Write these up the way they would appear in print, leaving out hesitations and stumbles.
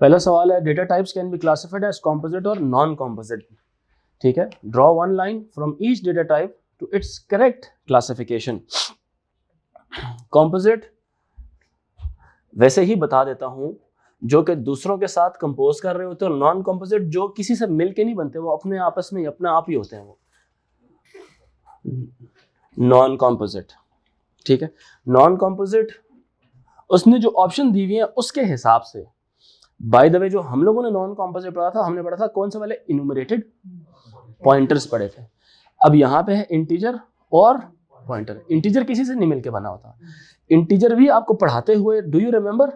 पहला सवाल है data types can be classified as composite और नॉन कॉम्पोजिट। ठीक है, draw one line from each data type to its correct classification. Composite वैसे ही बता देता हूं जो कि दूसरों के साथ कंपोज कर रहे होते हैं, और नॉन कॉम्पोजिट जो किसी से मिलके नहीं बनते, वो अपने आपस में अपने आप ही होते हैं, वो नॉन कॉम्पोजिट। ठीक है, नॉन कॉम्पोजिट उसने जो ऑप्शन दी हुई है उसके हिसाब से, बाय द वे जो हम लोगों ने नॉन कॉम्पोजिट पढ़ा था, हमने पढ़ा था कौन से वाले, इन्यूमरेटेड पॉइंटर्स पढ़े थे। अब यहाँ पे है इंटीजर और पॉइंटर। इंटीजर किसी से नहीं मिलके बना होता। इंटीजर भी आपको पढ़ाते हुए, डू यू रिमेंबर,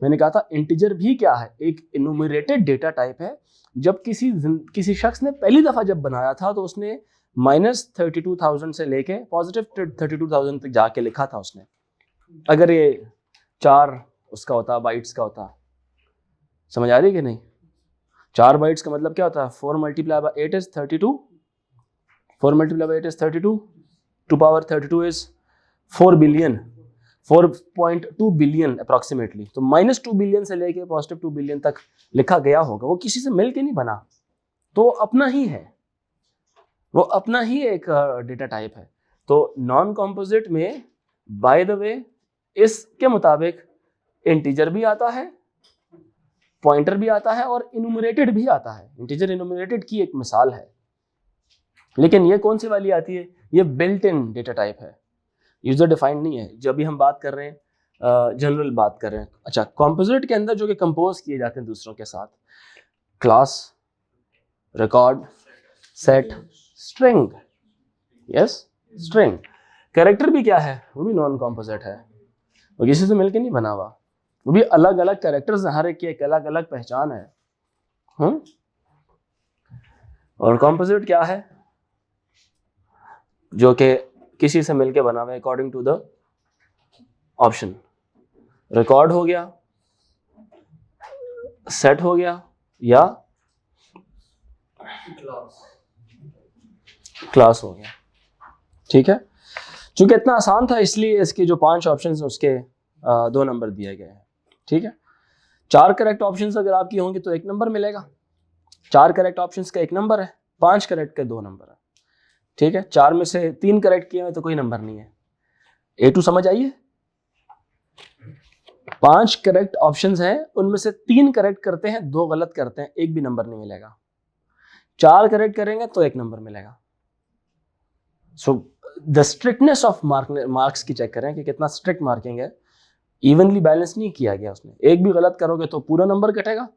मैंने कहा था इंटीजर भी क्या है, एक इन्यूमरेटेड डेटा टाइप है। जब किसी शख्स ने पहली दफा जब बनाया था तो उसने -32,000 से लेके +32,000 तक जाके लिखा था उसने। अगर ये 4 उसका होता, बाइट्स का होता, समझ आ रही है कि नहीं? 4 बाइट्स का मतलब क्या होता है, 4 × 8 is 32, 4 × 8 is 32, 2^32 is 4 billion, 4.2 billion approximately. तो -2 बिलियन से लेके +2 बिलियन तक लिखा गया होगा। वो किसी से मिलके नहीं बना, तो अपना ही है, वो अपना ही एक डेटा टाइप है। तो नॉन कॉम्पोजिट में बाय द वे इसके मुताबिक इंटीजर भी आता है, पॉइंटर भी आता है और इन्यूमरेटेड भी आता है। इंटीजर इन्यूमरेटेड की एक मिसाल है, लेकिन ये कौन सी वाली आती है, ये बिल्ट इन डेटा टाइप है, यूजर डिफाइंड नहीं है। जब भी हम बात कर रहे हैं जनरल बात कर रहे हैं। अच्छा, कॉम्पोजिट के अंदर जो कि कंपोज किए जाते हैं दूसरों के साथ, class, record, set, string, yes string. Character भी क्या है, वो भी नॉन कॉम्पोजिट है, वो किसी से मिलके नहीं बना हुआ, वो भी अलग अलग कैरेक्टर्स, हर एक की एक अलग अलग पहचान है। और कॉम्पोजिट क्या है, जो कि किसी से मिलके बना हुआ है according to the option. Record हो गया, सेट हो गया, या क्लास हो गया। ठीक है, चूंकि इतना आसान था इसलिए इसके जो 5 ऑप्शन हैं उसके 2 नंबर दिए गए हैं। ठीक है, 4 करेक्ट ऑप्शंस अगर आपकी होंगी तो 1 नंबर मिलेगा। 4 करेक्ट ऑप्शंस का 1 नंबर है, 5 करेक्ट के 2 नंबर है। ठीक है, 4 में से 3 करेक्ट किए हुए तो कोई नंबर नहीं है। A2 समझ आइए, 5 करेक्ट ऑप्शंस हैं, उनमें से 3 करेक्ट करते हैं, 2 गलत करते हैं, 1 भी नंबर नहीं मिलेगा। 4 करेक्ट करेंगे तो 1 नंबर मिलेगा। So the strictness of marks की चेक करें कि कितना स्ट्रिक्ट मार्किंग है। इवनली बैलेंस नहीं किया गया उसने। 1 भी गलत करोगे तो पूरा नंबर कटेगा,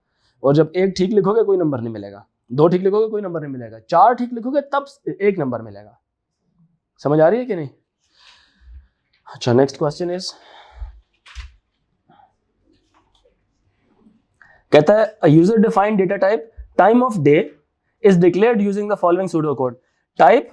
और जब 1 ठीक लिखोगे कोई नंबर नहीं मिलेगा, 2 ठीक लिखोगे कोई नंबर नहीं मिलेगा, 4 ठीक लिखोगे तब 1 नंबर मिलेगा। समझ आ रही है कि नहीं? अच्छा, नेक्स्ट क्वेश्चन इज, कहता है user defined data type time of day is declared using the following pseudo code. Type,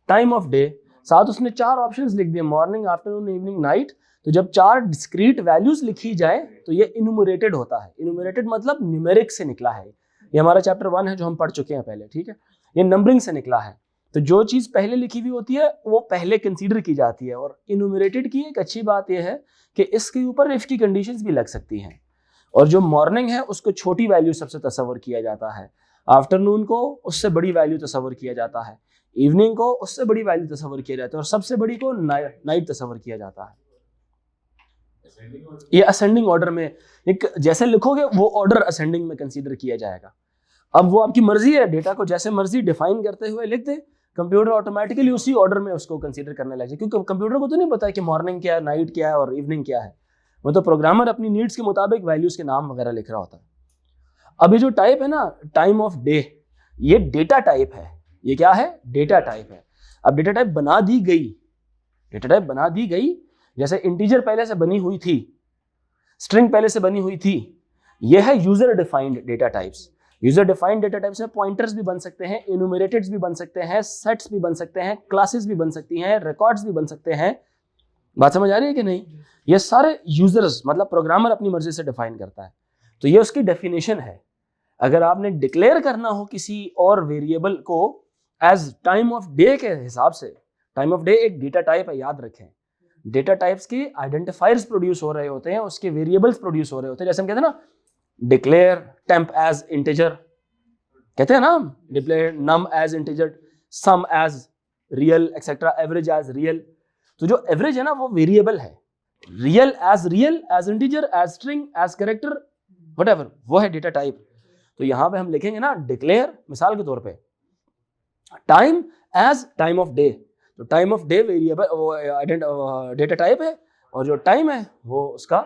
time of day, साथ उसने 4 ऑप्शंस लिख दिए, मॉर्निंग, आफ्टरनून, इवनिंग, नाइट। तो जब 4 डिस्क्रीट वैल्यूज लिखी जाए तो ये इन्यूमरेटेड होता है। इन्यूमरेटेड मतलब न्यूमेरिक से निकला है। ये हमारा चैप्टर 1 है जो हम पढ़ चुके हैं पहले। ठीक है, ये नंबरिंग से निकला है। तो जो चीज पहले लिखी हुई होती है वो पहले कंसीडर की जाती है। और इन्यूमरेटेड की एक अच्छी बात यह है कि इसके ऊपर इफ की कंडीशंस भी लग सकती हैं। और जो मॉर्निंग है उसको छोटी वैल्यू सबसे तस्वर किया जाता है, आफ्टरनून को उससे बड़ी वैल्यू तस्वर किया जाता है, इवनिंग को उससे बड़ी वैल्यू तस्वर किया जाता है, और सबसे बड़ी को नाइट तस्वर किया जाता है। ये असेंडिंग ऑर्डर में, एक जैसे लिखोगे वो ऑर्डर असेंडिंग में कंसीडर किया जाएगा। अब वो आपकी मर्जी है, डेटा को जैसे मर्जी डिफाइन करते हुए लिख दे, कंप्यूटर ऑटोमेटिकली उसी ऑर्डर में उसको कंसीडर करने लग जाए, क्योंकि कंप्यूटर को तो नहीं पता है कि मॉर्निंग क्या है, नाइट क्या है और इवनिंग क्या है। वो तो प्रोग्रामर अपनी नीड्स के मुताबिक वैल्यूज के नाम वगैरह लिख रहा होता है। अभी जो टाइप है ना, टाइम ऑफ डे, ये डेटा टाइप है। ये क्या है? डेटा टाइप है। अब डेटा टाइप बना दी गई, डेटा टाइप बना दी गई, जैसे इंटीजर पहले से बनी हुई थी, स्ट्रिंग पहले से बनी हुई थी। यह है user defined data types. User defined data types में पॉइंटर्स भी बन सकते हैं, इन्यूमरेटेड्स भी बन सकते हैं, सेट्स भी बन सकते हैं, क्लासेस भी बन सकती हैं, रिकॉर्ड्स भी बन सकते हैं। बात समझ आ रही है कि नहीं? ये सारे यूजर्स मतलब प्रोग्रामर अपनी मर्जी से डिफाइन करता है। तो ये उसकी डेफिनेशन है। अगर आपने डिक्लेयर करना हो किसी और वेरिएबल को एज टाइम ऑफ डे के हिसाब से, टाइम ऑफ डे एक डेटा टाइप है, याद रखें। डेटा टाइप्स के आइडेंटिफायर्स प्रोड्यूस हो रहे होते हैं, उसके वेरिएबल्स प्रोड्यूस हो रहे होते हैं। जैसे हम कहते हैं ना, डिक्लेयर टेम्प एज इंटीजर, कहते हैं ना, declare num as integer, sum as real etcetera, average as real. तो जो एवरेज है ना वो वेरिएबल है, real as integer, as string, as character, whatever, वो है डेटा टाइप। तो यहां पे हम लिखेंगे ना डिक्लेयर, मिसाल के तौर पे time as time of day, तो टाइम ऑफ डे वेरिएबल वो डेटा टाइप है, और जो टाइम है वो उसका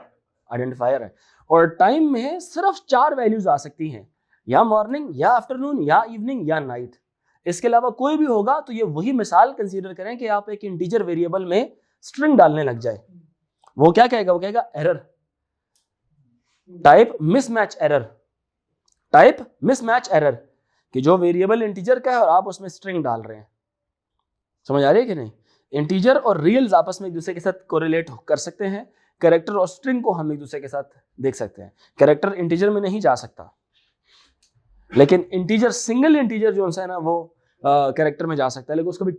आइडेंटिफायर है। और टाइम में सिर्फ 4 वैल्यूज आ सकती हैं, या मॉर्निंग, या आफ्टरनून, या इवनिंग, या नाइट। इसके अलावा कोई भी होगा तो ये वही मिसाल कंसीडर करें कि आप एक इंटीजर वेरिएबल में स्ट्रिंग डालने लग जाए, वो क्या कहेगा, वो कहेगा error, type mismatch error, type mismatch error, कि जो वेरिएबल इंटीजर का है और आप उसमें स्ट्रिंग डाल रहे हैं। समझ आ रही है कि नहीं? इंटीजर और रियल्स आपस में एक दूसरे के साथ कोरिलेट कर सकते हैं, कैरेक्टर और स्ट्रिंग को हम एक दूसरे के साथ देख सकते हैं। कैरेक्टर इंटीजर में नहीं जा सकता, लेकिन इंटीजर, सिंगल इंटीजर जो है ना वो कैरेक्टर में जा सकता है, लेकिन उसका भी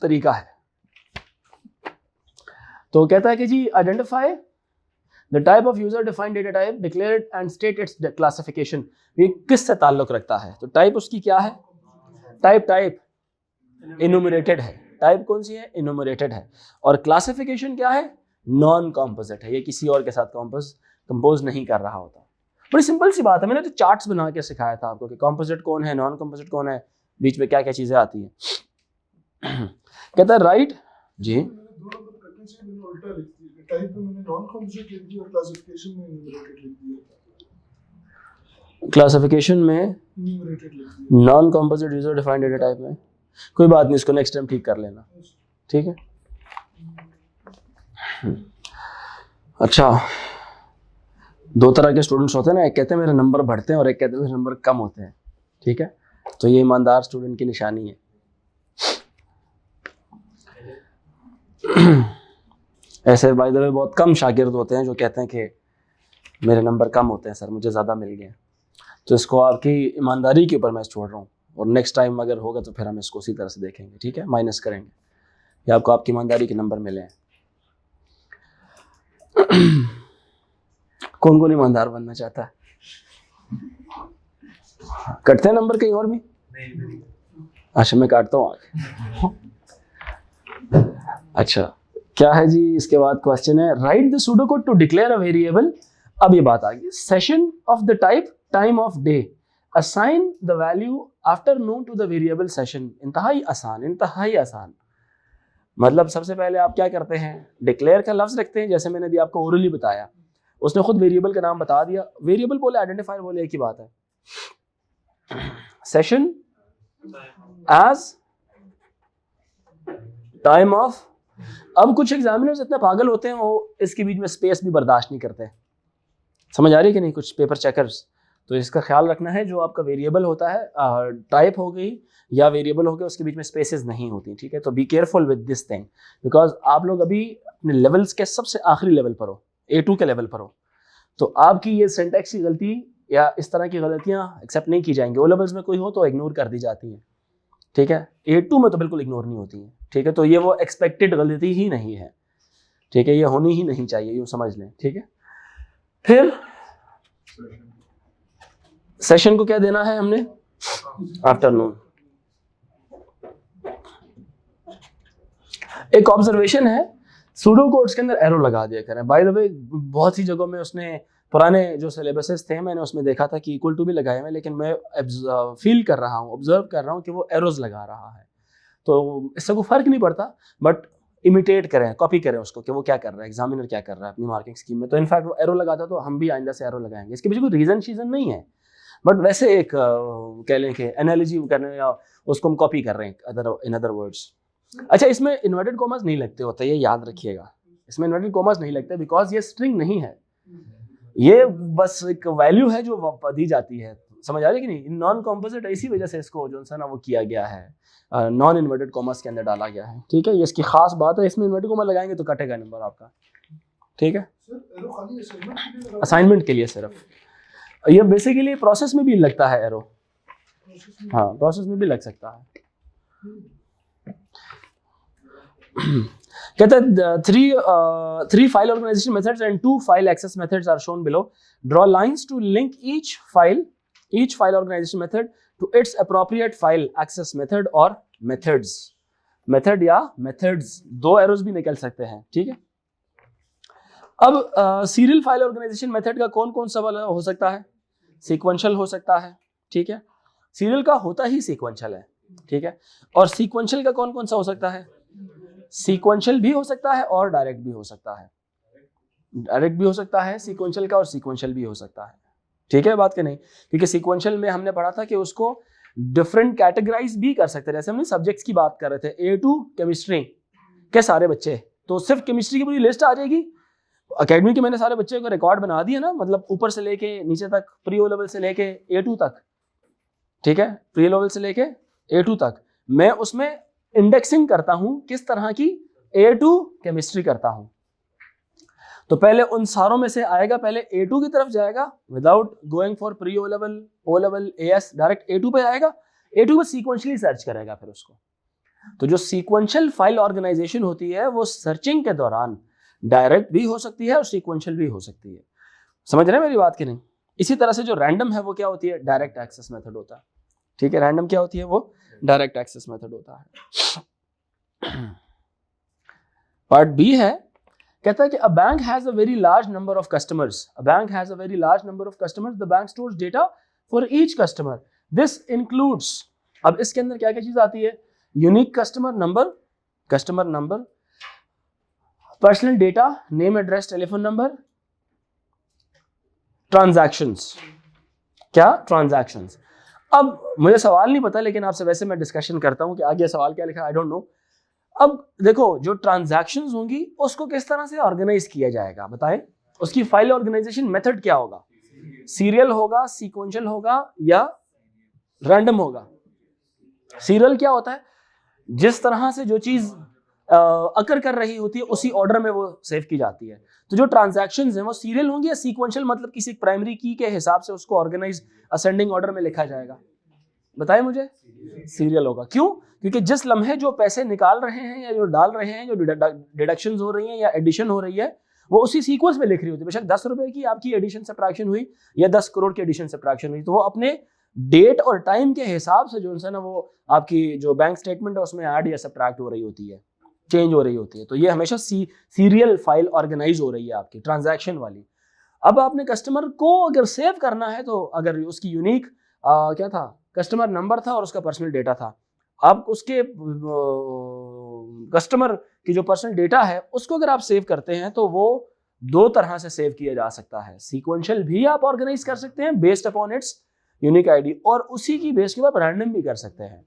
तरीका है। तो कहता है कि जी identify the type of user defined data type, declared and state its classification. ये किससे ताल्लुक रखता है? तो टाइप उसकी क्या है? टाइप इनुमरेटेड है। टाइप कौन सी है? इनुमरेटेड है। और क्लासिफिकेशन क्या है? नॉन कॉम्पोजिट है, ये किसी और के साथ कंपोज नहीं कर रहा होता। बड़ी सिंपल सी बात है, मैंने तो चार्ट्स बना के सिखाया था आपको कि कॉम्पोजिट कौन है, नॉन कॉम्पोजिट कौन है, बीच में क्या क्या चीजें आती हैं। कहता है राइट जी, क्लासिफिकेशन में non composite user defined data type में, कोई बात नहीं, इसको नेक्स्ट टाइम ठीक कर लेना, ठीक है। अच्छा, 2 तरह के स्टूडेंट्स होते हैं ना, एक कहते हैं मेरे नंबर बढ़ते हैं और एक कहते हैं मेरे नंबर कम होते हैं, ठीक है। तो ये ईमानदार स्टूडेंट की निशानी है। ऐसे बाय द वे बहुत कम शागिर्द होते हैं जो कहते हैं कि मेरे नंबर कम होते हैं सर, मुझे ज़्यादा मिल गए। तो इसको आपकी ईमानदारी के ऊपर मैं छोड़ रहा हूँ, और नेक्स्ट टाइम अगर होगा तो फिर हम इसको उसी तरह से देखेंगे, ठीक है, माइनस करेंगे, या आपको आपकी ईमानदारी के नंबर मिले हैं। कौन कौन ईमानदार बनना चाहता है? कटते हैं नंबर कहीं और भी? अच्छा, मैं काटता हूँ आगे। अच्छा, क्या है जी? इसके बाद क्वेश्चन है write the pseudo code to declare a variable. अब ये बात आ गई, session of the type time of day, assign the value afternoon to the variable session. इंतहाई आसान। मतलब सबसे पहले आप क्या करते हैं, डिक्लेयर का लफ्ज रखते हैं, जैसे मैंने अभी आपको ओरली बताया, उसने खुद वेरिएबल का नाम बता दिया। वेरिएबल बोले आइडेंटिफायर बोले, एक ही बात है। Session as time of. अब कुछ एग्जामिनर्स इतने पागल होते हैं, वो इसके बीच में स्पेस भी बर्दाश्त नहीं करते। समझ आ रही है कि नहीं? कुछ पेपर चेकर्स। तो इसका ख्याल रखना है, जो आपका वेरिएबल होता है, टाइप हो गई या वेरिएबल हो गया, उसके बीच में स्पेसेस नहीं होती, ठीक है। तो be careful with this thing, because आप लोग अभी अपने लेवल्स के सबसे आखिरी लेवल पर हो, A2 के लेवल पर हो, तो आपकी ये सिंटैक्स की गलती या इस तरह की गलतियां एक्सेप्ट नहीं की जाएंगी। ओ लेवल्स में कोई हो तो इग्नोर कर दी जाती हैं, ठीक है। A2 में तो बिल्कुल इग्नोर नहीं होती है, ठीक है। तो ये वो एक्सपेक्टेड गलती ही नहीं है, ठीक है, ये होनी ही नहीं चाहिए, यूँ समझ लें, ठीक है। फिर सेशन को क्या देना है हमने? आफ्टरनून। एक ऑब्जर्वेशन है, सूडो कोड्स के अंदर एरो लगा दिया करें। बाय द वे बहुत सी जगहों में उसने पुराने जो सिलेबसेस थे मैंने उसमें देखा था कि इक्वल टू भी लगाए हुए, लेकिन मैं फील कर रहा हूँ, ऑब्जर्व कर रहा हूँ कि वो एरोज लगा रहा है। तो इससे कोई फर्क नहीं पड़ता, बट इमिटेट करें, कॉपी करें उसको कि वो क्या कर रहा है, एग्जामिनर क्या कर रहा है अपनी मार्किंग स्कीम में। तो इनफैक्ट वो एरो लगाता तो हम भी आइंदा से एरो लगाएंगे। इसके पीछे कोई रीजन नहीं है, बट वैसे एक कह लें कि एनालॉजी करने या उसको हम कॉपी कर रहे हैं इन अदर वर्ड्स। अच्छा, इसमें इन्वर्टेड कॉमास नहीं लगते होते, ये याद रखिएगा, इसमें इन्वर्टेड कॉमास नहीं लगते, बिकॉज ये स्ट्रिंग नहीं है, ये बस एक वैल्यू है जो दी जाती है। समझ आ रही है कि नहीं? नॉन कॉम्पोजिट इसी वजह से इसको जो है ना वो किया गया है, नॉन इन्वर्टेड कॉमास के अंदर डाला गया है, ठीक है। ये इसकी खास बात है, इसमें इन्वर्टेड कॉमा लगाएंगे तो कटेगा नंबर आपका, ठीक है। असाइनमेंट के लिए सिर्फ, ये बेसिकली प्रोसेस में भी लगता है एरो, हाँ प्रोसेस में भी लग सकता है। कहता है three file organization methods and 2 file access methods are shown below. Draw lines to link each file organization method to its appropriate file access method or methods. Method या मेथड्स, 2 एरोज भी निकल सकते हैं, ठीक है। अब सीरियल फाइल ऑर्गेनाइजेशन मेथड का कौन कौन सा वाला हो सकता है? सीक्वेंशियल हो सकता है, ठीक है। सीरियल का होता ही सीक्वेंशियल है, ठीक है। और सीक्वेंशियल का कौन कौन सा हो सकता है? सीक्वेंशियल भी हो सकता है और डायरेक्ट भी हो सकता है। डायरेक्ट भी हो सकता है सीक्वेंशियल का और सीक्वेंशियल भी हो सकता है, ठीक है बात कि नहीं। क्योंकि सीक्वेंशियल में हमने पढ़ा था कि उसको डिफरेंट कैटेगराइज भी कर सकते हैं। जैसे हमने सब्जेक्ट्स की बात कर रहे थे, A2 केमिस्ट्री के सारे बच्चे, तो सिर्फ केमिस्ट्री की पूरी लिस्ट आ जाएगी। एकेडमी के मैंने सारे बच्चे को रिकॉर्ड बना दिया ना, मतलब ऊपर से लेके नीचे तक, प्री ओ लेवल से लेके A2 तक, ठीक है। प्री लेवल से लेके A2 तक मैं उसमें इंडेक्सिंग करता हूं, किस तरह की? A2 केमिस्ट्री करता हूं। तो पहले उन सारों में से आएगा, पहले A2 की तरफ जाएगा without going for pre O level AS, direct A2 पे आएगा। A2 पे सीक्वेंशियली सर्च करेगा फिर उसको। तो जो सीक्वेंशियल फाइल ऑर्गेनाइजेशन होती है वो सर्चिंग के दौरान डायरेक्ट भी हो सकती है और सीक्वेंशियल भी हो सकती है। समझ रहे हैं मेरी बात कि नहीं? इसी तरह से जो रैंडम है वो क्या होती है? डायरेक्ट एक्सेस मेथड होता है, ठीक है। रैंडम क्या होती है? वो डायरेक्ट एक्सेस मेथड होता है। पार्ट बी है, कहता है कि a bank has a very large number of customers. A bank has a very large number of customers. The bank stores data for each customer. This includes, अब इसके अंदर क्या क्या चीज आती है? Unique customer number, personal data, name, address, telephone number, transactions. क्या? Transactions. अब मुझे सवाल नहीं पता, लेकिन आपसे वैसे मैं डिस्कशन करता हूं कि आगे सवाल क्या लिखा, आई डोंट नो। अब देखो, जो ट्रांजैक्शंस होंगी उसको किस तरह से ऑर्गेनाइज किया जाएगा, बताएं। उसकी फाइल ऑर्गेनाइजेशन मेथड क्या होगा? सीरियल होगा, सीक्वेंशियल होगा या रैंडम होगा? सीरियल क्या होता है? जिस तरह से जो चीज अकर कर रही होती है उसी ऑर्डर में वो सेव की जाती है। तो जो ट्रांजैक्शंस हैं वो सीरियल होंगी या सीक्वेंशियल, मतलब किसी प्राइमरी की के हिसाब से उसको ऑर्गेनाइज असेंडिंग ऑर्डर में लिखा जाएगा? बताएं मुझे। सीरियल होगा। क्यों? क्योंकि जिस लम्हे जो पैसे निकाल रहे हैं या जो डाल रहे हैं, जो डिडक्शंस हो रही हैं या एडिशन हो रही है, वो उसी सीक्वेंस में लिख रही होती है। बेशक 10 रुपए की आपकी एडिशन सब्ट्रैक्शन हुई या 10 करोड़ की एडिशन सब्ट्रैक्शन हुई, तो वो अपने डेट और टाइम के हिसाब से जो है ना वो आपकी जो बैंक स्टेटमेंट है उसमें ऐड या सब्ट्रैक्ट हो रही होती है, चेंज हो रही होती है। तो ये हमेशा सीरियल फाइल ऑर्गेनाइज हो रही है आपकी ट्रांजैक्शन वाली। अब आपने कस्टमर को अगर सेव करना है, तो अगर उसकी यूनिक क्या था? कस्टमर नंबर था और उसका पर्सनल डेटा था। आप उसके कस्टमर की जो पर्सनल डेटा है उसको अगर आप सेव करते हैं तो वो 2 तरह से सेव किया जा सकता है। सीक्वेंशियल भी आप ऑर्गेनाइज कर सकते हैं based upon its unique ID, और उसी की बेस के ऊपर रैंडम भी कर सकते हैं।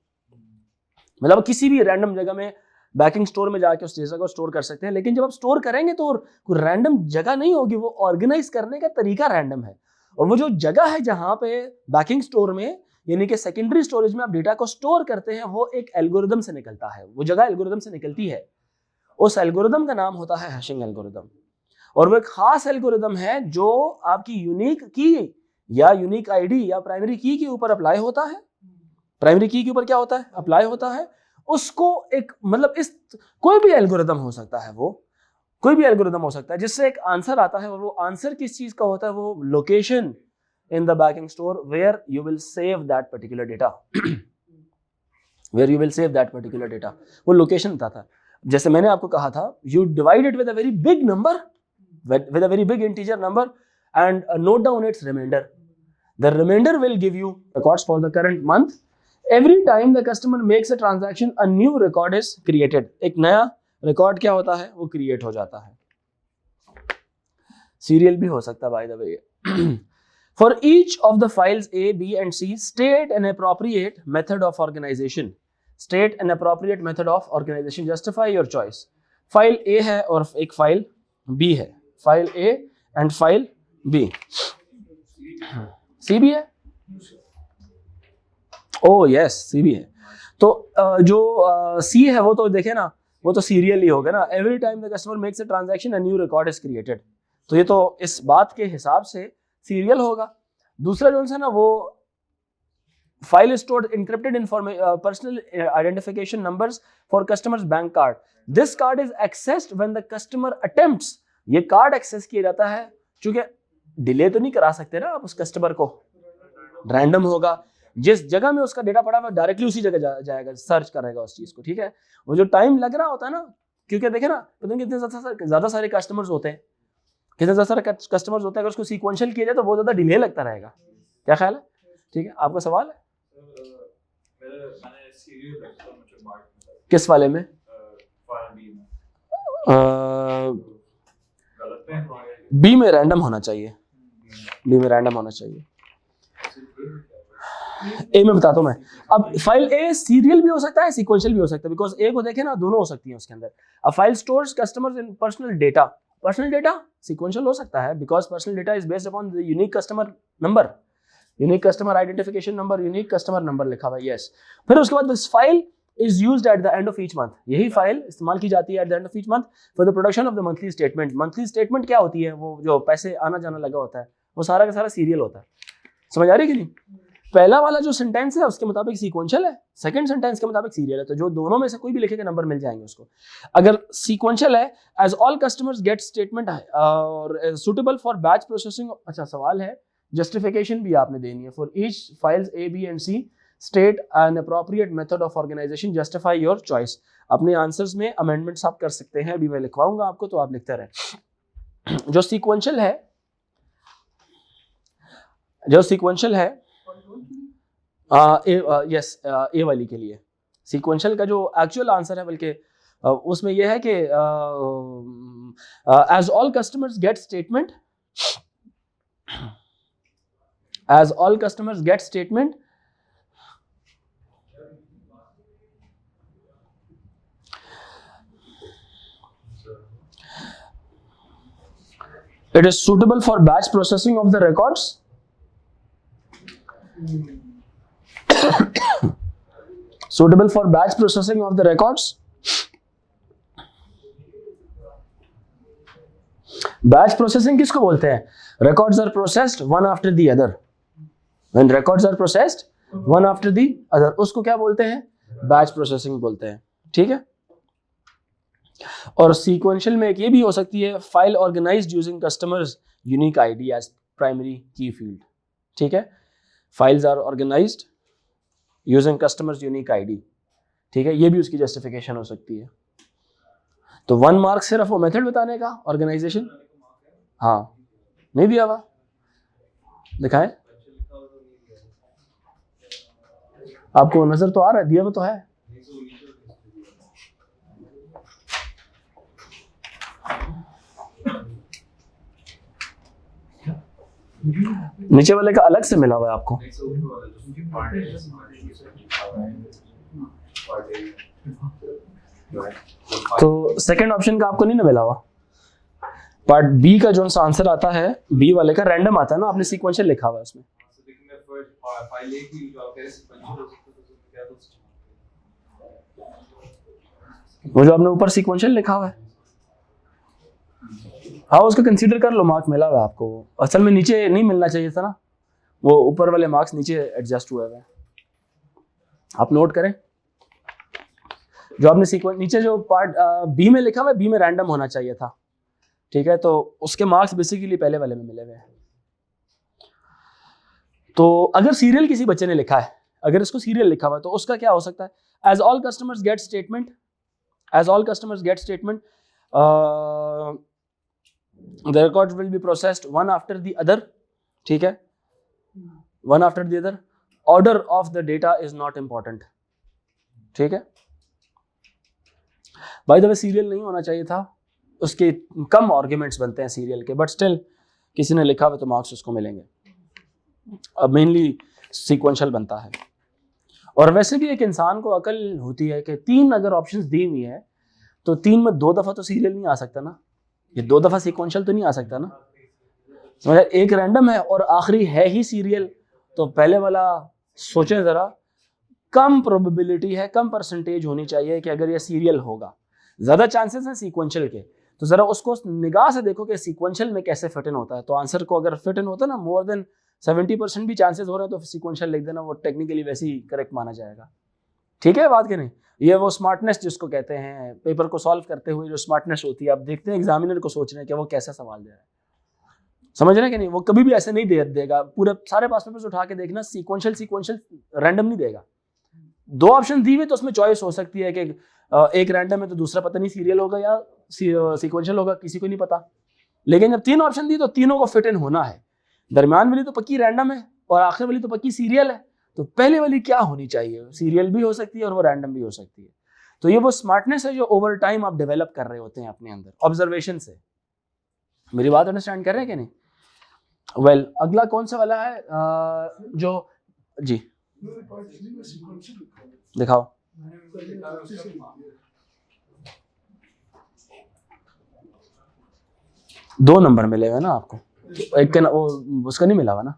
मतलब किसी भी रैंडम जगह में बैकिंग स्टोर में जाके उस डेटा को स्टोर कर सकते हैं। लेकिन जब आप स्टोर करेंगे तो कोई रैंडम जगह नहीं होगी, वो ऑर्गेनाइज करने का तरीका रैंडम है। और वो जो जगह है जहां पे बैकिंग स्टोर में, यानी कि सेकेंडरी स्टोरेज में आप डेटा को स्टोर करते हैं, वो एक एल्गोरिदम से निकलता है। वो जगह एल्गोरिदम से निकलती है। उस एल्गोरिदम का नाम होता है हैशिंग एल्गोरिदम। और वो एक खास एल्गोरिदम है जो आपकी यूनिक की या यूनिक आईडी या प्राइमरी की के ऊपर अप्लाई होता है। प्राइमरी की के ऊपर क्या होता है? अप्लाई होता है। उसको एक मतलब इस कोई भी एल्गोरिदम हो सकता है, वो कोई भी एल्गोरिदम हो सकता है जिससे एक आंसर आता है। और वो आंसर किस चीज का होता है? वो location in the backing store where you will save that particular data where you will save that particular data। वो लोकेशन बताता है। जैसे मैंने आपको कहा था, you divide it with a very big number, with a very big integer number and note down its remainder. The remainder will give you records for the current month. Every time the customer makes a transaction, a new record is created। एक नया record क्या होता है? वो create हो जाता है। Serial भी हो सकता है by the way। For each of the files A, B and C, state an appropriate method of organization. State an appropriate method of organization. Justify your choice. File A है और एक फाइल B है। File A and file B। C भी है? Oh yes, C भी है। तो जो C है वो तो देखे ना, वो तो सीरियल ही होगा ना। Every time the customer makes a transaction, a new record is created। तो ये तो इस बात के हिसाब से सीरियल होगा। दूसरा जो है ना वो file stored encrypted personal identification numbers for customers bank card. This card is accessed when the customer attempts. ये कार्ड एक्सेस किया जाता है, चूंकि डिले तो नहीं करा सकते ना आप उस कस्टमर को, रैंडम होगा, जिस जगह में उसका डेटा पड़ा हुआ डायरेक्टली उसी जगह जाएगा, सर्च करेगा उस चीज को, ठीक है। वो जो टाइम लग रहा होता है ना, क्योंकि देखे ना पता नहीं कितने ज्यादा सारे कस्टमर्स होते हैं, कितने ज्यादा सारे कस्टमर्स होते हैं, अगर उसको सीक्वेंशियल किया जाए तो बहुत ज्यादा डिले लगता रहेगा। क्या ख्याल है? ठीक है, आपका सवाल है किस वाले में? बी में रैंडम होना चाहिए, बी में रैंडम होना चाहिए। ए में बताता हूं मैं। अब फाइल ए सीरियल भी हो सकता है, सीक्वेंशियल भी हो सकता है, बिकॉज ए को देखे ना दोनों हो सकती है उसके अंदर। अब फाइल स्टोर्स कस्टमर्स इन personal data, personal data sequential हो सकता है because personal data is based upon the unique customer number, unique customer identification number, unique customer number लिखा हुआ है, यस। फिर उसके बाद this file is used at the end of each month. यही फाइल इस्तेमाल की जाती है at the end of each month for the production of the monthly statement. Monthly statement क्या होती है? वो जो पैसे आना जाना लगा होता है, वो सारा का सारा सीरियल होता है। समझ आ रही है कि नहीं? पहला वाला जो सेंटेंस है उसके मुताबिक सीक्वेंशियल है, सेकंड सेंटेंस के मुताबिक सीरियल है, तो जो दोनों में से कोई भी लिखेगा नंबर मिल जाएंगे उसको। अगर सीक्वेंशियल है, as all customers get statement और सुटेबल फॉर बैच प्रोसेसिंग। अच्छा सवाल है, जस्टिफिकेशन भी आपने देनी है for each files A B and C, state an appropriate method of organisation, justify your choice. अपने आंसर्स में अमेंडमेंट्स आप कर सकते हैं, अभी मैं लिखवाऊंगा आपको तो आप लिखते रहे। जो सीक्वेंशियल है, जो सीक्वेंशियल है यस ए वाली के लिए सीक्वेंशियल का जो एक्चुअल आंसर है, बल्कि उसमें यह है कि as all customers get statement, as all customers get statement it is suitable for batch processing of the records, suitable for batch processing of the records. Batch processing किसको बोलते हैं? Records are processed one after the other. When records are processed one after the other, उसको क्या बोलते हैं? Batch processing बोलते हैं, ठीक है। और सीक्वेंशियल में एक ये भी हो सकती है, file organised using customers unique ID as primary key field, ठीक है। Files are organised using customers unique ID, ठीक है, ये भी उसकी जस्टिफिकेशन हो सकती है। तो 1 मार्क सिर्फ वो मेथड बताने का, ऑर्गेनाइजेशन, हाँ नहीं दिया हुआ, दिखाएं आपको नजर तो आ रहा है, दिया हुआ तो है। नीचे वाले का अलग से मिला हुआ है आपको। तो सेकंड ऑप्शन का आपको नहीं ना मिला हुआ। पार्ट बी का जो सा आंसर आता है, बी वाले का रैंडम आता है ना, आपने सीक्वेंशियल लिखा हुआ है उसमें। वो जो आपने ऊपर सीक्वेंशियल लिखा हुआ है, हाँ उसको कंसीडर कर लो, मार्क मिला हुआ है आपको। असल में नीचे नहीं मिलना चाहिए था ना, वो ऊपर वाले मार्क्स नीचे एडजस्ट हुए हुए, आप नोट करें। जो आपने सीक्वेंस नीचे जो पार्ट बी में लिखा हुआ है, बी में रैंडम होना चाहिए था, ठीक है, तो उसके मार्क्स बेसिकली पहले वाले में मिले हुए हैं। तो अगर सीरियल किसी बच्चे ने लिखा है, अगर इसको सीरियल लिखा हुआ है, तो उसका क्या हो सकता है? As all customers get statement, as all customers get statement, the records will be processed one after the other, ठीक है, one after the other, order of the data is not important, ठीक है। बाय द वे सीरियल नहीं होना चाहिए था, उसके कम arguments बनते हैं सीरियल के, बट स्टिल किसी ने लिखा हुआ तो मार्क्स उसको मिलेंगे। अब मेनली सीक्वेंशियल बनता है। और वैसे भी एक इंसान को अकल होती है कि 3 अगर ऑप्शंस दी हुई है तो 3 में 2 दफा तो सीरियल नहीं आ सकता ना, ये 2 दफा सीक्वेंशियल तो नहीं आ सकता ना, समझा। एक रैंडम है और आखिरी है ही सीरियल, तो पहले वाला सोचें जरा, कम प्रोबेबिलिटी है, कम परसेंटेज होनी चाहिए कि अगर ये सीरियल होगा, ज्यादा चांसेस हैं सीक्वेंशियल के। तो जरा उसको निगाह से देखो कि सीक्वेंशियल में कैसे फिट इन होता है। तो आंसर को अगर फिट इन होता है ना मोर देन 70% भी चांसेस हो रहे हैं तो सीक्वेंशियल लिख देना, वो टेक्निकली वैसे ही करेक्ट माना जाएगा। ठीक है बात कि नहीं? ये वो स्मार्टनेस जिसको कहते हैं, पेपर को सॉल्व करते हुए जो स्मार्टनेस होती है, आप देखते हैं एग्जामिनर को सोच रहे हैं कि वो कैसा सवाल दे रहा है, समझ रहे हैं कि नहीं? वो कभी भी ऐसे नहीं देगा, पूरे सारे पास पेपर्स उठा के देखना, सीक्वेंशियल रैंडम नहीं देगा। 2 ऑप्शन दी हुए तो उसमें चॉइस हो सकती है कि एक रैंडम है तो दूसरा पता नहीं सीरियल होगा या सीक्वेंशियल होगा, किसी को नहीं पता। लेकिन जब 3 ऑप्शन दी तो तीनों को फिट इन होना है। दरमियान वाली तो पक्की रैंडम है और आखिर वाली तो पक्की सीरियल है, तो पहले वाली क्या होनी चाहिए? सीरियल भी हो सकती है और वो रैंडम भी हो सकती है। तो ये वो स्मार्टनेस है जो ओवर टाइम आप डेवलप कर रहे होते हैं अपने अंदर ऑब्जर्वेशन से। मेरी बात अंडरस्टैंड कर रहे हैं कि नहीं? वेल, अगला कौन सा वाला है जो जी दिखाओ। दो नंबर मिले हुए ना आपको, एक का वो उसका नहीं मिला हुआ ना,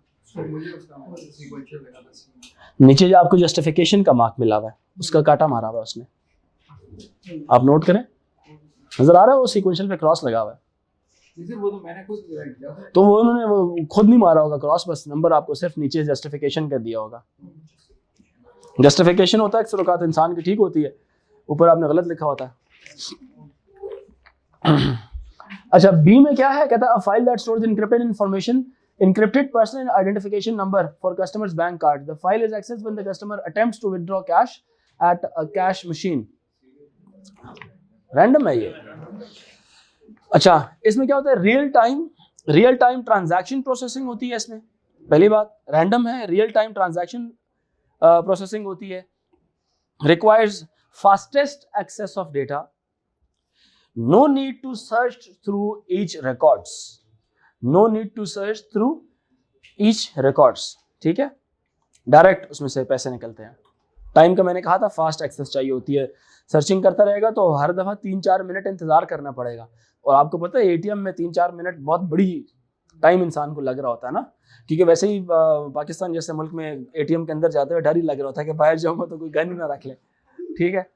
नीचे जो आपको जस्टिफिकेशन का मार्क मिला हुआ है उसका काटा मारा हुआ है उसने, आप नोट करें, नजर आ रहा है वो सीक्वेंशियल पे क्रॉस लगा हुआ है। वो तो मैंने खुद किया था। तो वो उन्होंने वो खुद नहीं मारा होगा क्रॉस, बस नंबर आपको सिर्फ नीचे जस्टिफिकेशन कर दिया होगा। जस्टिफिकेशन होता है अक्सर औकात इंसान की ठीक होती है, ऊपर आपने गलत लिखा होता है। अच्छा, बी में क्या है? कहता है a file that stores encrypted information, encrypted personal identification number for customer's bank card. The file is accessed when the customer attempts to withdraw cash at a cash machine. Random है ये। अच्छा, इसमें क्या होता है? रियल टाइम ट्रांजैक्शन प्रोसेसिंग होती है इसमें। पहली बात, रैंडम है, रियल टाइम ट्रांजैक्शन प्रोसेसिंग होती है। Requires fastest access of data, no need to search through each records, no need to search through each records, ठीक है, डायरेक्ट उसमें से पैसे निकलते हैं। टाइम का मैंने कहा था फास्ट एक्सेस चाहिए होती है, सर्चिंग करता रहेगा तो हर दफ़ा 3-4 मिनट इंतज़ार करना पड़ेगा। और आपको पता है एटीएम में 3-4 मिनट बहुत बड़ी टाइम इंसान को लग रहा होता है ना, क्योंकि वैसे ही पाकिस्तान जैसे मुल्क में एटीएम के अंदर जाते हुए डर ही लग रहा होता है कि बाहर जाऊँगा तो कोई गन ना रख ले, ठीक है।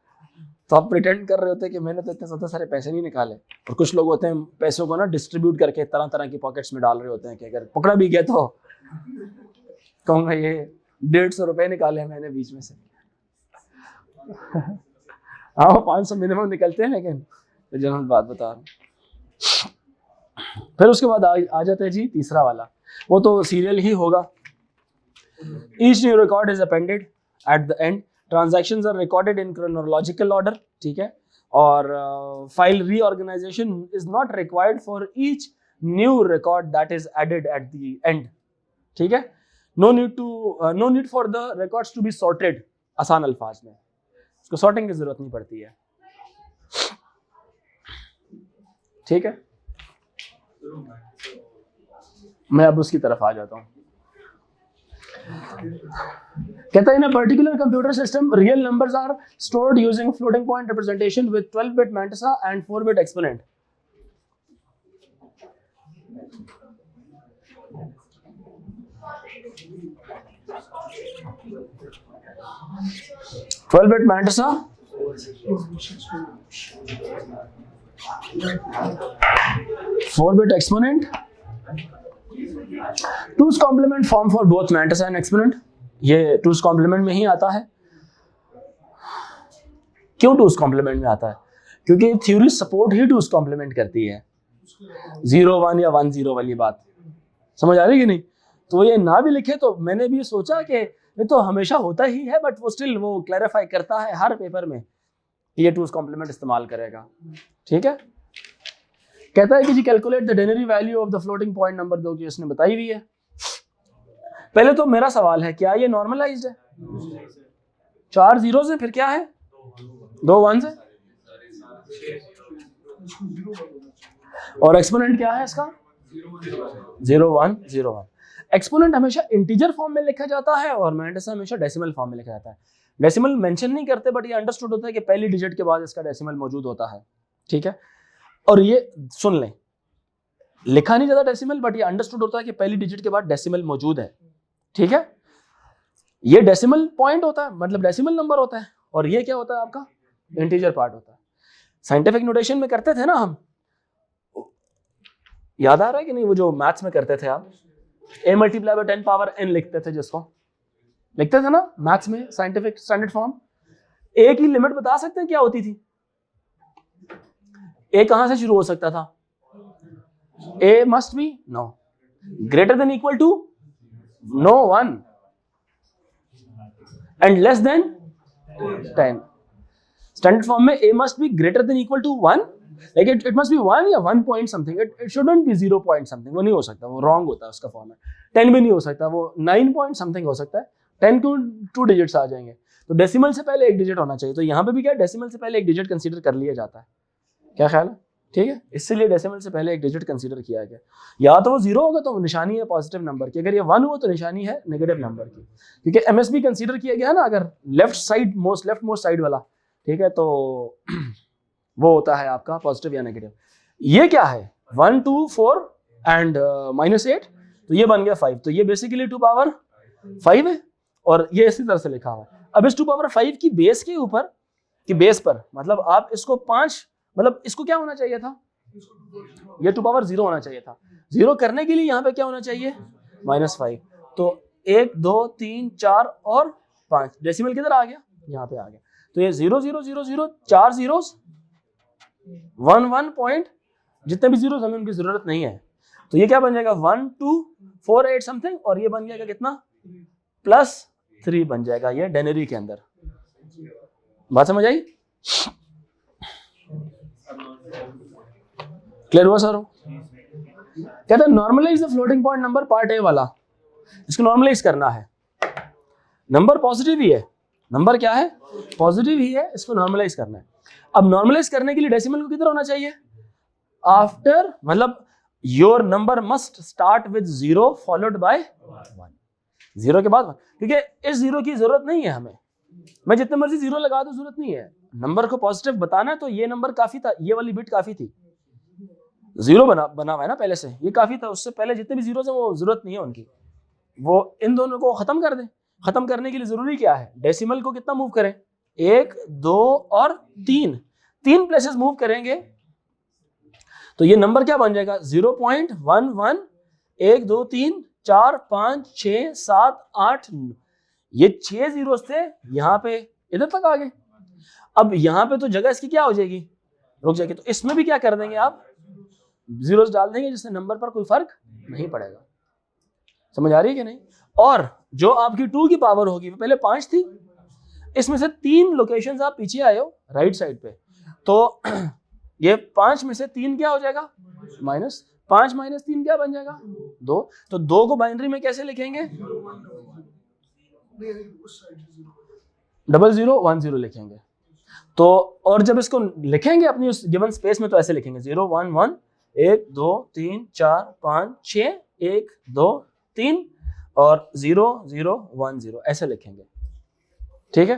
तो आप प्रिटेंड कर रहे होते हैं कि मैंने तो इतने ज़्यादा सारे पैसे नहीं निकाले, और कुछ लोग होते हैं पैसों को ना डिस्ट्रीब्यूट करके तरह तरह की पॉकेट्स में डाल रहे होते हैं कि अगर पकड़ा भी गया तो कहूँगा ये 150 रुपये निकाले मैंने बीच में से। हाँ, 500 मिनिमम निकलते हैं, लेकिन तो जनरल बात बता रहा हूँ। फिर उसके बाद आ जाते हैं जी तीसरा वाला, वो तो सीरियल ही होगा। Each new record is appended at the end, transactions are recorded in chronological order, ठीक है। और file reorganisation is not required for each new record that is added at the end, ठीक है। No need for the records to be sorted, आसान अल्फाज में उसको sorting की जरूरत नहीं पड़ती है, ठीक है। मैं अब उसकी तरफ आ जाता हूँ। कहता है in a particular computer system real numbers are stored using floating point representation with 12-bit mantissa and 4-bit exponent. (12-bit mantissa, 4-bit exponent, 2's complement form for both mantissa and exponent. ये 2's complement में ही आता है। क्यों 2's complement में आता है? क्योंकि theory support ही 2's complement करती है, 0-1 या 1-0 वाली बात समझ आ रही है कि नहीं? तो ये ना भी लिखे तो मैंने भी सोचा कि ये तो हमेशा होता ही है, बट वो स्टिल वो क्लैरिफाई करता है हर पेपर में, ये 2's complement इस्तेमाल करेगा, ठीक है। कहता है कि जी calculate the denary value of the floating point number, दो की इसने बताई हुई है। पहले तो मेरा सवाल है, क्या ये नॉर्मलाइज्ड है? 4 zeros है, फिर क्या है? 2 ones है, और एक्सपोनेंट क्या है इसका? 0-1-0-1। एक्सपोनेंट हमेशा इंटीजर फॉर्म में लिखा जाता है और मैंटिसा हमेशा डेसिमल फॉर्म में लिखा जाता है। डेसिमल मेंशन नहीं करते, बट ये अंडरस्टूड होता है कि पहली डिजिट के बाद इसका डेसिमल मौजूद होता है, ठीक है। और ये सुन लें, लिखा नहीं जाता डेसिमल, बट ये अंडरस्टूड होता है कि पहली डिजिट के बाद डेसिमल मौजूद है, ठीक है। ये डेसिमल पॉइंट होता है, मतलब डेसिमल नंबर होता है, और ये क्या होता है आपका? इंटीजर पार्ट होता है। साइंटिफिक नोटेशन में करते थे ना हम, याद आ रहा है कि नहीं, वो जो मैथ्स में करते थे आप, a multiply by 10 power n लिखते थे, जिसको लिखते थे ना मैथ्स में साइंटिफिक स्टैंडर्ड फॉर्म। a की लिमिट बता सकते हैं क्या होती थी? a कहां से शुरू हो सकता था? a must be no greater than equal to no 1 and less than 10। Standard form में a must be greater than equal to 1, like it must be 1 या 1 point something, it shouldn't be 0 point something, वो नहीं हो सकता, वो wrong होता है उसका फॉर्मेट। 10 भी नहीं हो सकता, वो 9 point something हो सकता है। 10 को 2 डिजिट्स आ जाएंगे, तो डेसिमल से पहले एक डिजिट होना चाहिए। तो यहाँ पे भी क्या डेसिमल से पहले एक डिजिट कंसीडर कर लिया जाता है, क्या ख्याल है? ठीक है, इसलिए डेसिमल से पहले एक डिजिट कंसीडर किया गया। या तो वो 0 होगा तो निशानी है पॉजिटिव नंबर की, अगर ये 1 हुआ तो निशानी है नेगेटिव नंबर की, क्योंकि एमएसबी कंसीडर किया गया है ना, अगर लेफ्ट मोस्ट साइड वाला, ठीक है, तो वो होता है आपका पॉजिटिव या नेगेटिव। ये क्या है 1 2 4 एंड -8, तो ये बन गया 5, तो ये बेसिकली 2 पावर 5 है, और ये इसी तरह से लिखा हुआ है। अब इस 2 पावर 5 की बेस के ऊपर, की बेस पर, मतलब आप इसको 5, मतलब इसको क्या होना चाहिए था, ये 2 पावर 0 होना चाहिए था। 0 करने के लिए यहाँ पे क्या होना चाहिए, -5, तो 1 2 3 4 और 5, डेसिमल किधर आ गया, यहाँ पे आ गया। तो ये 0 0 0 0 4 zeros 1 1 पॉइंट, जितने भी जीरोस हमें उनकी जरूरत नहीं है, तो ये क्या बन जाएगा 1 2 4 8 समथिंग, और ये बन जाएगा कितना +3 बन जाएगा ये डेनरी के अंदर। बात समझ आई? क्लियर हुआ सर? कहते हैं normalise the floating point number, part A वाला, इसको नॉर्मलाइज करना है। नंबर पॉजिटिव ही है, नंबर क्या है, पॉजिटिव ही है, इसको नॉर्मलाइज करना है। अब नॉर्मलाइज करने के लिए डेसिमल को किधर होना चाहिए, आफ्टर, मतलब your number must start with 0 followed by 1, 0 के बाद 1, क्योंकि इस 0 की जरूरत नहीं है हमें, मैं जितने मर्जी 0 लगा दूं जरूरत नहीं है। नंबर को पॉजिटिव बताना है तो ये नंबर काफी था, ये वाली बिट काफी थी, 0 बना हुआ है ना पहले से, ये काफी था, उससे पहले जितने भी जीरोस हैं वो जरूरत नहीं है उनकी, वो इन दोनों को खत्म कर दें। खत्म करने के लिए जरूरी क्या है, डेसिमल को कितना मूव करें, 1 2 और 3 प्लेसेस मूव करेंगे, तो ये नंबर क्या बन जाएगा 0.11 1 2 3 4 5 6 7 8 9, ये 6 जीरोस थे, यहाँ पे इधर तक आ गए। अब यहाँ पे तो जगह इसकी क्या हो जाएगी, रुक जाएगी, तो इसमें भी क्या कर देंगे आप, जीरोस डाल देंगे, जिससे नंबर पर कोई फर्क नहीं पड़ेगा। समझ आ रही है कि नहीं? और जो आपकी 2 की पावर होगी वो पहले 5 थी, इसमें से 3 लोकेशंस आप पीछे आए हो राइट साइड पे, तो ये 5 में से 3 क्या हो जाएगा, -5 - 3 क्या बन जाएगा 2, तो 2 को बाइनरी में कैसे लिखेंगे, 0010 लिखेंगे। तो और जब इसको लिखेंगे अपनी उस गिवन स्पेस में तो ऐसे लिखेंगे 0 1 1 1 2 3 4 5 6 1 2 3 और 0 0 1 0 ऐसे लिखेंगे, ठीक है।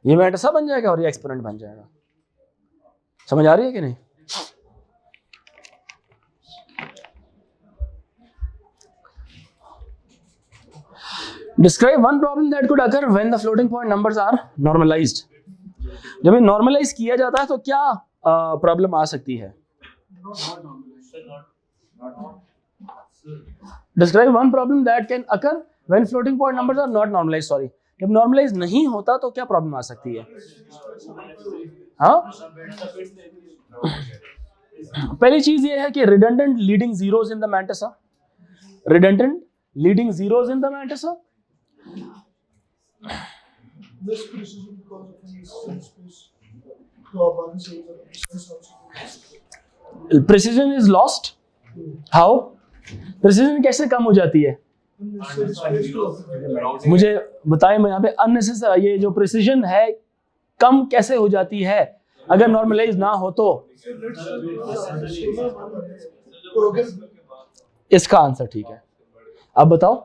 ये मैट्रिक्स बन जाएगा और ये एक्सपोनेंट बन जाएगा। समझ आ रही है कि नहीं? Describe one problem that could occur when the floating point numbers are normalized. जब ये नॉर्मलाइज किया जाता है तो क्या प्रॉब्लम आ सकती है? Describe one problem that can occur when floating point numbers are not normalized. Sorry, जब नॉर्मलाइज नहीं होता तो क्या प्रॉब्लम आ सकती है? हाँ, पहली चीज ये है कि redundant leading zeros in the matrix, redundant leading zeros in the matrix, precision is lost. How? Precision कैसे कम हो जाती है, मुझे बताएं। मैं यहाँ पे अननेसेसरी, ये जो प्रिसिजन है कम कैसे हो जाती है अगर नॉर्मलाइज ना हो तो? इसका आंसर ठीक है, अब बताओ।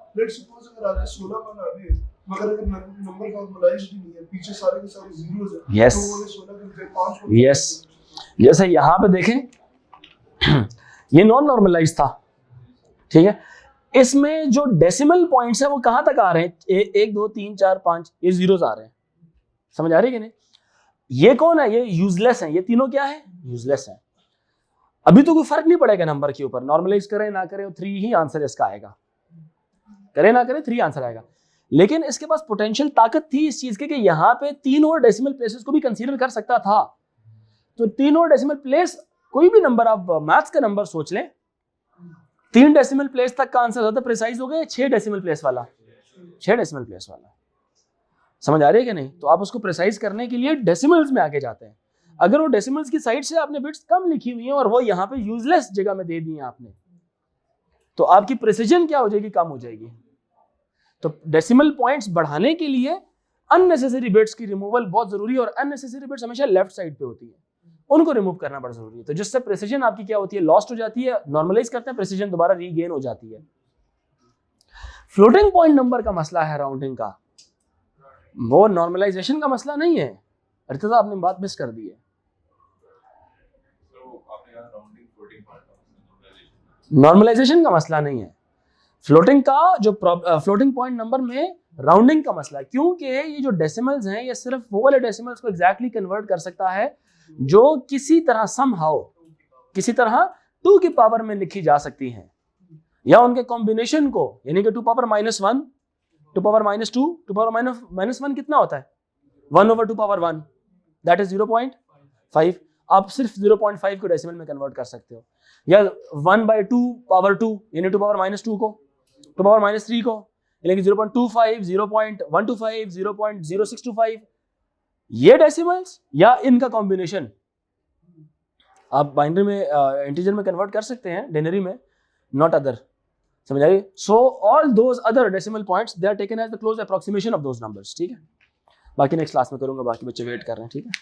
यस यस, जैसे यहाँ पे देखें ये नॉन नॉर्मलाइज था, ठीक है। इसमें जो डेसिमल पॉइंट्स है वो कहां तक आ रहे हैं, 1 2 3 4 5, ये जीरोस आ रहे हैं। समझ आ रही है कि नहीं? ये कौन है, ये यूजलेस है, ये तीनों क्या है, यूजलेस है। अभी तो कोई फर्क नहीं पड़ेगा नंबर के ऊपर, नॉर्मलाइज करें ना करें 3 ही आंसर इसका आएगा, करें ना करें 3 आंसर आएगा। लेकिन इसके पास पोटेंशियल ताकत थी इस चीज के कि यहाँ पे 3 और डेसिमल प्लेसेस को भी कंसीडर कर सकता था। तो 3 और डेसिमल प्लेस, कोई भी नंबर आप मैथ्स का नंबर सोच लें, 3 डेसिमल प्लेस तक का आंसर ज्यादा प्रिसाइज हो गया, 6 डेसिमल प्लेस वाला, 6 डेसिमल प्लेस वाला, समझ आ रही है कि नहीं? तो आप उसको प्रिसाइज करने के लिए डेसिमल्स में आगे जाते हैं। अगर वो डेसिमल्स की साइड से आपने बिट्स कम लिखी हुई हैं और वो यहाँ पे यूजलेस जगह में दे दी हैं आपने, तो आपकी प्रिसिजन क्या हो जाएगी? कम हो जाएगी। तो डेसिमल पॉइंट्स बढ़ाने के लिए अननेसेसरी बिट्स की रिमूवल बहुत जरूरी है, और अननेसेसरी बिट्स हमेशा लेफ्ट साइड पे होती है, उनको रिमूव करना बड़ा जरूरी है। तो जिससे प्रिसिजन आपकी क्या होती है? लॉस्ट हो जाती है। नॉर्मलाइज करते हैं, प्रिसिजन दोबारा रीगेन हो जाती है। फ्लोटिंग पॉइंट नंबर का मसला है राउंडिंग का, वो नॉर्मलाइजेशन का मसला नहीं है। अर्तिजा आपने बात मिस कर दी है। नॉर्मलाइजेशन का मसला नहीं है, फ्लोटिंग का जो फ्लोटिंग पॉइंट नंबर में राउंडिंग का मसला है, क्योंकि ये जो डेसिमल्स हैं ये सिर्फ वो वाले डेसिमल्स को एग्जैक्टली कन्वर्ट कर सकता है जो किसी तरह समहाउ किसी तरह 2 की पावर में लिखी जा सकती हैं, या उनके कॉम्बिनेशन को, यानी कि 2 पावर -1, 2 पावर -2, 2 पावर -1 कितना होता है? 1 over 2 पावर 1, दैट इज 0.5। आप सिर्फ 0.5 को डेसिमल में कन्वर्ट कर सकते हो, या 1/2 पावर 2 यानी 2 पावर -2 को, 2 पावर -3 को, यानी कि 0.25, 0.125, 0.0625, ये डेसिमल्स या इनका कॉम्बिनेशन आप बाइनरी में इंटीजर में कन्वर्ट कर सकते हैं, डेनरी में, नॉट अदर। समझ आ रही? So all those other decimal points they are taken as the close approximation of those numbers. ठीक है, बाकी नेक्स्ट क्लास में करूंगा, बाकी बच्चे वेट कर रहे हैं। ठीक है।